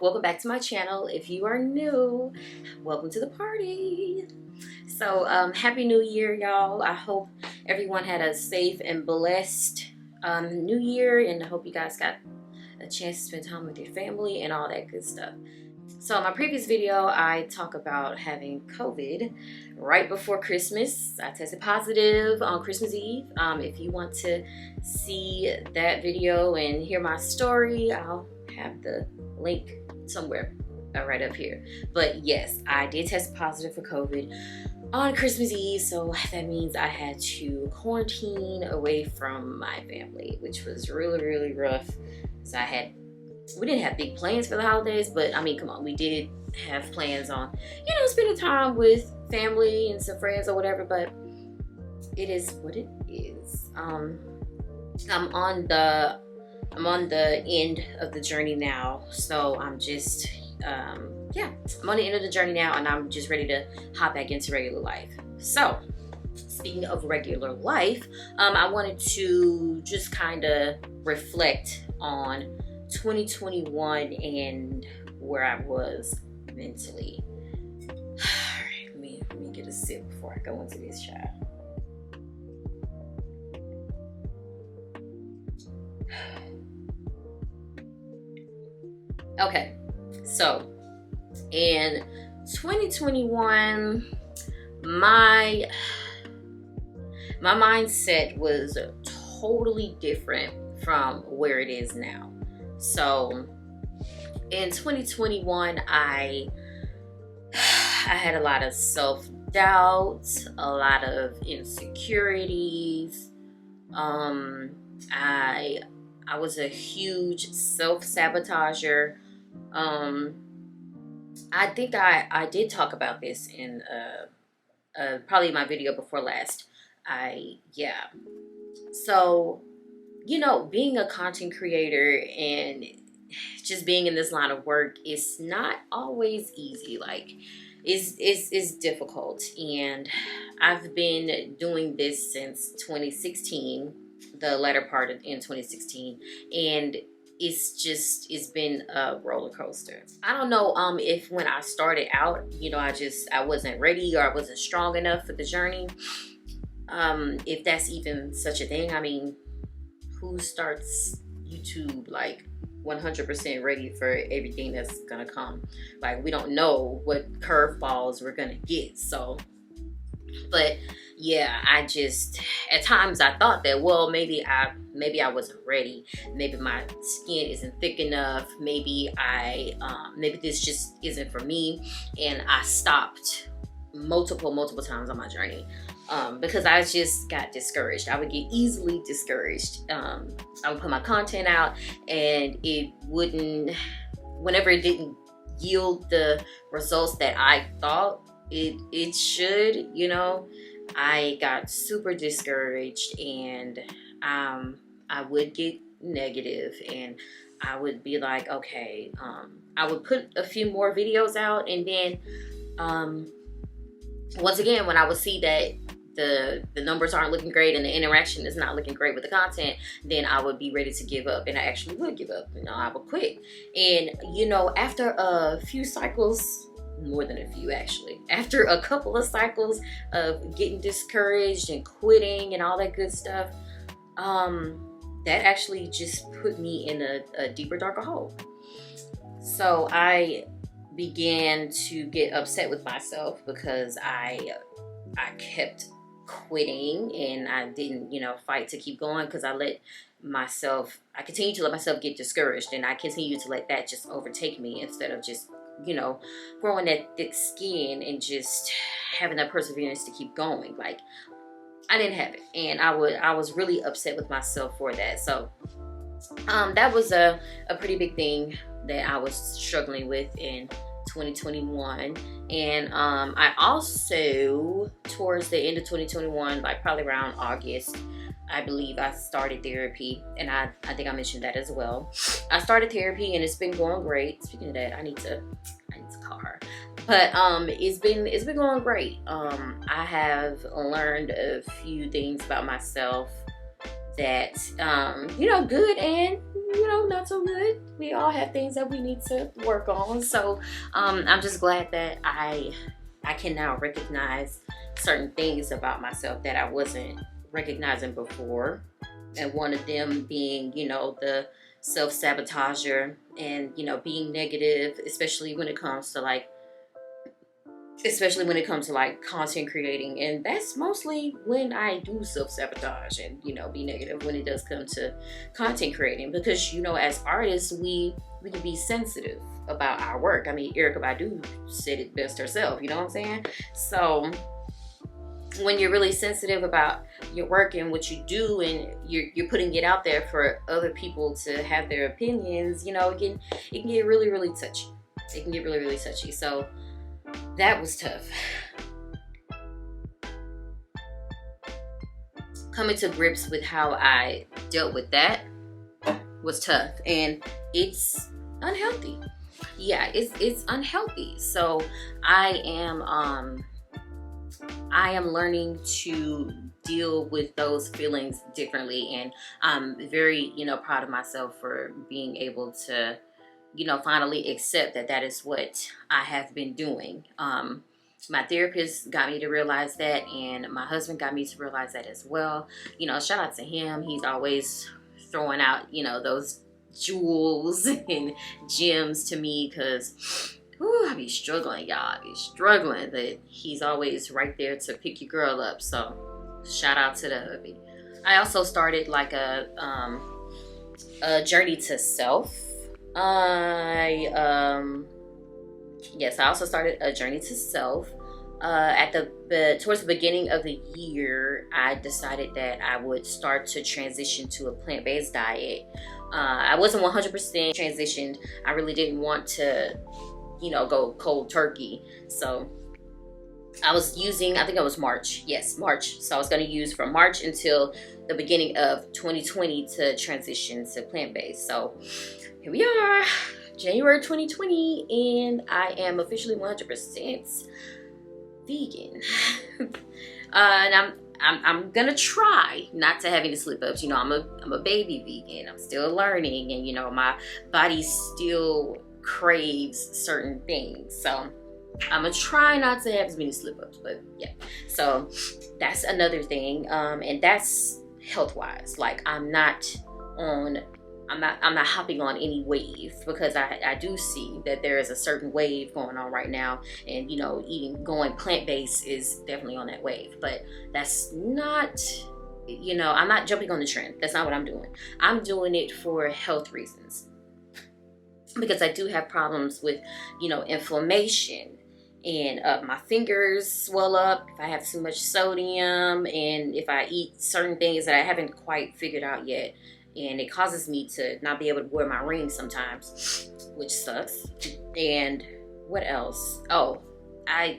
Welcome back to my channel. If you are new, welcome to the party. So happy new year, y'all. I hope everyone had a safe and blessed new year, and I hope you guys got a chance to spend time with your family and all that good stuff. So in my previous video, I talk about having COVID right before Christmas. I tested positive on Christmas Eve. If you want to see that video and hear my story, I'll have the link somewhere right up here. But yes, I did test positive for COVID on Christmas Eve, so that means I had to quarantine away from my family, which was really rough. So we didn't have big plans for the holidays, but I mean, come on, we did have plans on, spending time with family and some friends or whatever, but it is what it is. I'm on the end of the journey now, so I'm just I'm on the end of the journey now, and I'm just ready to hop back into regular life. So speaking of regular life, I wanted to just kind of reflect on 2021 and where I was mentally. All right, let me get a sip before I go into this, child. Okay, so in 2021, my mindset was totally different from where it is now. So in 2021, I had a lot of self-doubt, a lot of insecurities. I was a huge self-sabotager. I think I did talk about this in probably my video before last. So, being a content creator and just being in this line of work is not always easy. Like, it's difficult. And I've been doing this since 2016, the latter part in 2016. And it's been a roller coaster. I don't know if when I started out, I wasn't ready or I wasn't strong enough for the journey. If that's even such a thing. I mean, who starts YouTube like 100% ready for everything that's gonna come? Like, we don't know what curveballs we're gonna get. So, but yeah, at times I thought that, well, maybe I wasn't ready. Maybe my skin isn't thick enough. Maybe maybe this just isn't for me. And I stopped multiple times on my journey because I just got discouraged. I would get easily discouraged. I would put my content out, and whenever it didn't yield the results that I thought it should, I got super discouraged, and I would get negative, and I would be like, okay, I would put a few more videos out, and then once again, when I would see that the numbers aren't looking great and the interaction is not looking great with the content, then I would be ready to give up, and I actually would give up. I would quit. And after a few cycles, more than a few actually, after a couple of cycles of getting discouraged and quitting and all that good stuff, that actually just put me in a deeper, darker hole. So I began to get upset with myself because I kept quitting, and I didn't fight to keep going, because I continued to let myself get discouraged, and I continued to let that just overtake me instead of just growing that thick skin and just having that perseverance to keep going. Like, I didn't have it, and I was really upset with myself for that. So that was a pretty big thing that I was struggling with in 2021. And I also, towards the end of 2021, like probably around August, I believe, I started therapy, and I think I mentioned that as well. I started therapy, and it's been going great. Speaking of that, I need to call her. But it's been going great. I have learned a few things about myself that, good and, not so good. We all have things that we need to work on. So I'm just glad that I can now recognize certain things about myself that I wasn't recognizing before. And one of them being, the self-sabotager and, being negative, especially when it comes to like content creating. And that's mostly when I do self-sabotage and, be negative, when it does come to content creating, because, as artists, we can be sensitive about our work. I mean, Erykah Badu said it best herself, you know what I'm saying? So when you're really sensitive about your work and what you do, and you're putting it out there for other people to have their opinions, it can get really, really touchy. It can get really, really touchy. So that was tough. Coming to grips with how I dealt with that was tough, and it's unhealthy. Yeah, it's unhealthy. So I am learning to deal with those feelings differently, and I'm very, proud of myself for being able to, finally accept that is what I have been doing. My therapist got me to realize that, and my husband got me to realize that as well. Shout out to him. He's always throwing out, those jewels and gems to me, because I be struggling, y'all. I be struggling, but he's always right there to pick your girl up. So shout out to the hubby. I also started like a journey to self. I also started a journey to self. Towards the beginning of the year, I decided that I would start to transition to a plant-based diet. I wasn't 100% transitioned. I really didn't want to, go cold turkey. So I was using, I think it was March. Yes, March. So I was going to use from March until the beginning of 2020 to transition to plant-based. So here we are, January 2020, and I am officially 100% vegan. And I'm gonna try not to have any slip ups. I'm a baby vegan. I'm still learning, and my body still craves certain things. So I'm gonna try not to have as many slip ups. But yeah, so that's another thing. And that's health wise. Like I'm not hopping on any wave, because I do see that there is a certain wave going on right now, and going plant-based is definitely on that wave. But that's not, I'm not jumping on the trend. That's not what I'm doing. I'm doing it for health reasons, because I do have problems with inflammation, and my fingers swell up if I have too much sodium, and if I eat certain things that I haven't quite figured out yet. And it causes me to not be able to wear my ring sometimes, which sucks. And what else? Oh, I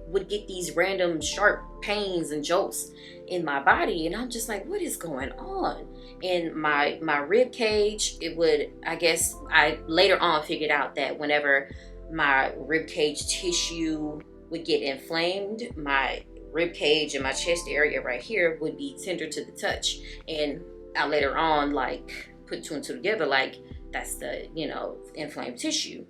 would get these random sharp pains and jolts in my body, and I'm just like, what is going on? And my rib cage, I later on figured out that whenever my rib cage tissue would get inflamed, my rib cage and my chest area right here would be tender to the touch. And I later on put two and two together, that's the inflamed tissue.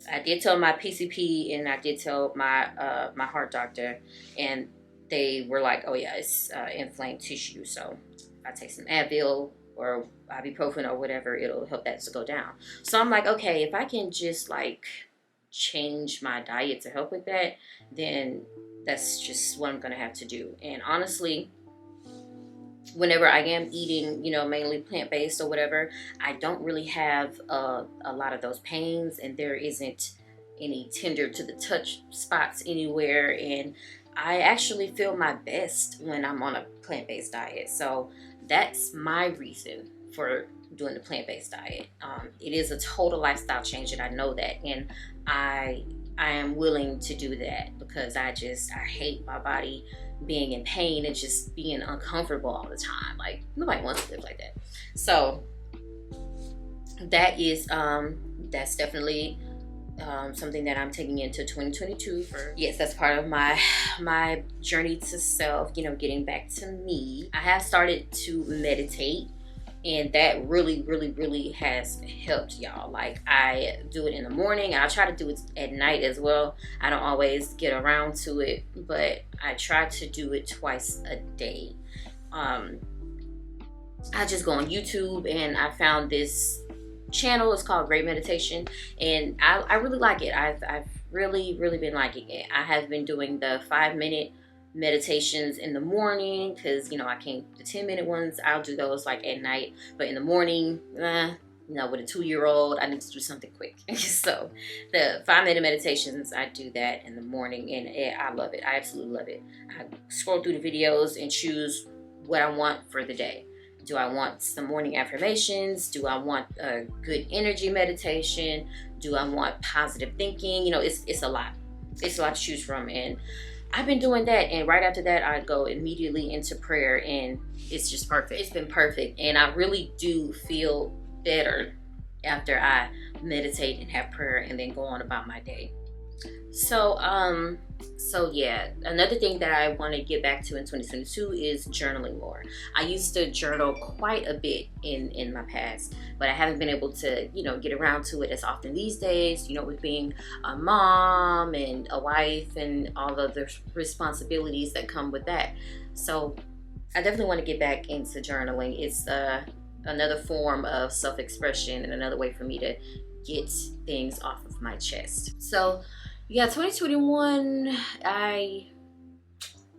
I did tell my PCP, and I did tell my my heart doctor, and they were like, oh yeah, it's inflamed tissue. So if I take some Advil or ibuprofen or whatever, it'll help that to go down. So I'm like, okay, if I can just change my diet to help with that, then that's just what I'm gonna have to do. And honestly, whenever I am eating, mainly plant-based or whatever, I don't really have a lot of those pains, and there isn't any tender to the touch spots anywhere. And I actually feel my best when I'm on a plant-based diet. So that's my reason for doing the plant-based diet. It is a total lifestyle change, and I know that. And I am willing to do that, because I hate my body being in pain and just being uncomfortable all the time. Nobody wants to live like that. So that is that's definitely something that I'm taking into 2022. Yes, that's part of my journey to self, you know, getting back to me. I have started to meditate, and that really has helped, y'all. Like, I do it in the morning, and I try to do it at night as well. I don't always get around to it, but I try to do it twice a day. I just go on YouTube and I found this channel. It's called Great Meditation, and I really like it. I've really been liking it. I have been doing the 5-minute meditations in the morning, because, you know, I can't, the 10-minute ones, I'll do those like at night, but in the morning, you know, with a 2-year-old, I need to do something quick. So the 5-minute meditations, I do that in the morning, and I love it. I absolutely love it. I scroll through the videos and choose what I want for the day. Do I want some morning affirmations? Do I want a good energy meditation? Do I want positive thinking? You know, it's a lot. It's a lot to choose from, and I've been doing that, and right after that, I go immediately into prayer, and it's just perfect. It's been perfect, and I really do feel better after I meditate and have prayer and then go on about my day. So yeah, another thing that I want to get back to in 2022 is journaling more. I used to journal quite a bit in my past, but I haven't been able to, you know, get around to it as often these days, you know, with being a mom and a wife and all of the responsibilities that come with that. So I definitely want to get back into journaling. It's another form of self-expression and another way for me to get things off of my chest. So yeah, 2021,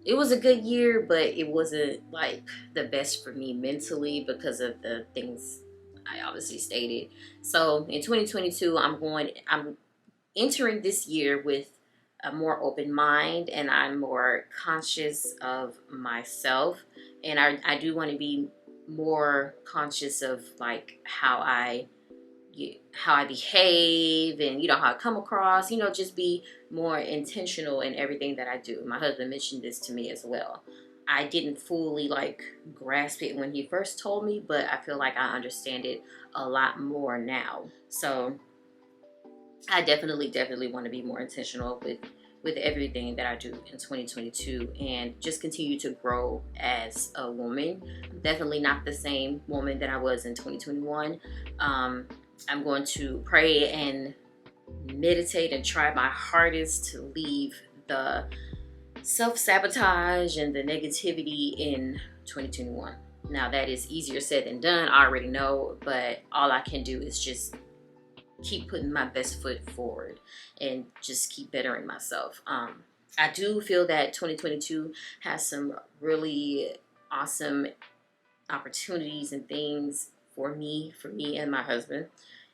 it was a good year, but it wasn't like the best for me mentally because of the things I obviously stated. So in 2022, I'm entering this year with a more open mind, and I'm more conscious of myself, and I do want to be more conscious of like how I behave, and, you know, how I come across, you know, just be more intentional in everything that I do. My husband mentioned this to me as well. I didn't fully like grasp it when he first told me, but I feel like I understand it a lot more now. So I definitely want to be more intentional with everything that I do in 2022, and just continue to grow as a woman. I'm definitely not the same woman that I was in 2021. I'm going to pray and meditate and try my hardest to leave the self-sabotage and the negativity in 2021. Now, that is easier said than done, I already know, but all I can do is just keep putting my best foot forward and just keep bettering myself. I do feel that 2022 has some really awesome opportunities and things for me and my husband,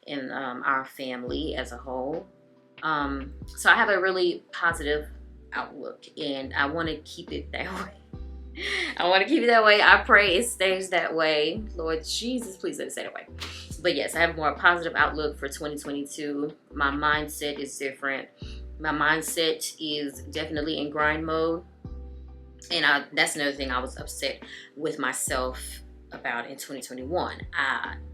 and our family as a whole. So I have a really positive outlook, and I want to keep it that way. I pray it stays that way. Lord Jesus, please let it stay that way. But yes, I have a more positive outlook for 2022. My mindset is different. My mindset is definitely in grind mode. And that's another thing I was upset with myself about in 2021.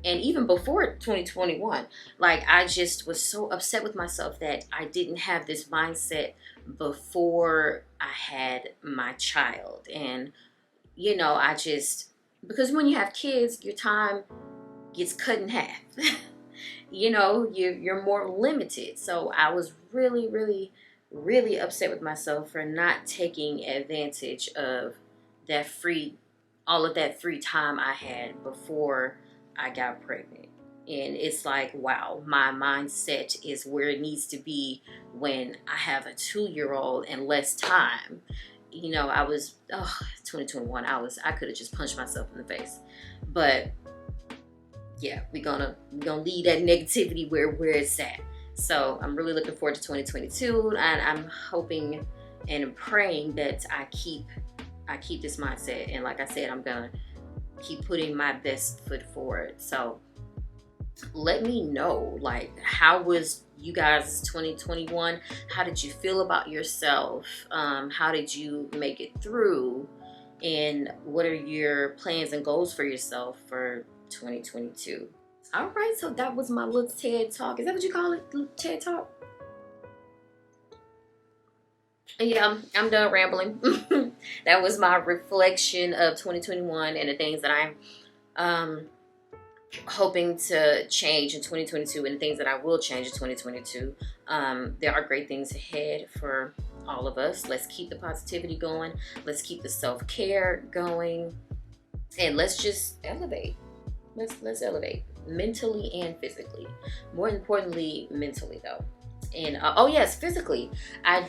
And even before 2021, like, I just was so upset with myself that I didn't have this mindset before I had my child. And, you know, because when you have kids, your time gets cut in half. You know, you're more limited. So I was really upset with myself for not taking advantage of all of that free time I had before I got pregnant. And it's like, wow, my mindset is where it needs to be when I have a 2-year-old and less time. You know, 2021, I could have just punched myself in the face. But yeah, we're gonna leave that negativity where it's at. So I'm really looking forward to 2022, and I'm hoping and praying that I keep this mindset. And like I said, I'm gonna keep putting my best foot forward. So let me know, like, how was you guys' 2021? How did you feel about yourself? How did you make it through? And what are your plans and goals for yourself for 2022? All right, so that was my little TED Talk. Is that what you call it? Little TED Talk? Yeah, I'm done rambling. That was my reflection of 2021 and the things that I'm um, hoping to change in 2022 and the things that I will change in 2022. There are great things ahead for all of us. Let's keep the positivity going. Let's keep the self-care going. And let's just elevate. Let's elevate mentally and physically. More importantly, mentally though. And oh yes, physically. I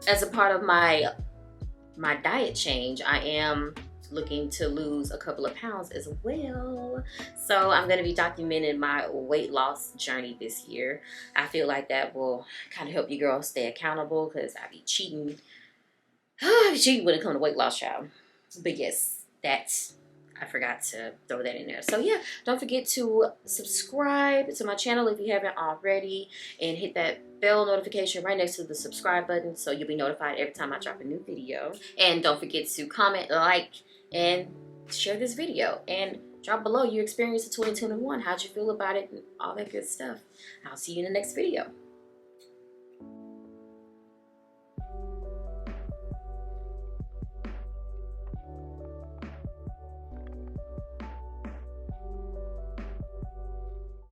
as a part of my diet change, I am looking to lose a couple of pounds as well. So I'm going to be documenting my weight loss journey this year. I feel like that will kind of help you girls stay accountable because I be cheating. I be cheating when it comes to weight loss, child. But yes, that's, I forgot to throw that in there. So yeah, don't forget to subscribe to my channel if you haven't already, and hit that bell notification right next to the subscribe button so you'll be notified every time I drop a new video. And don't forget to comment, like, and share this video. And drop below your experience of 2021. How'd you feel about it and all that good stuff. I'll see you in the next video.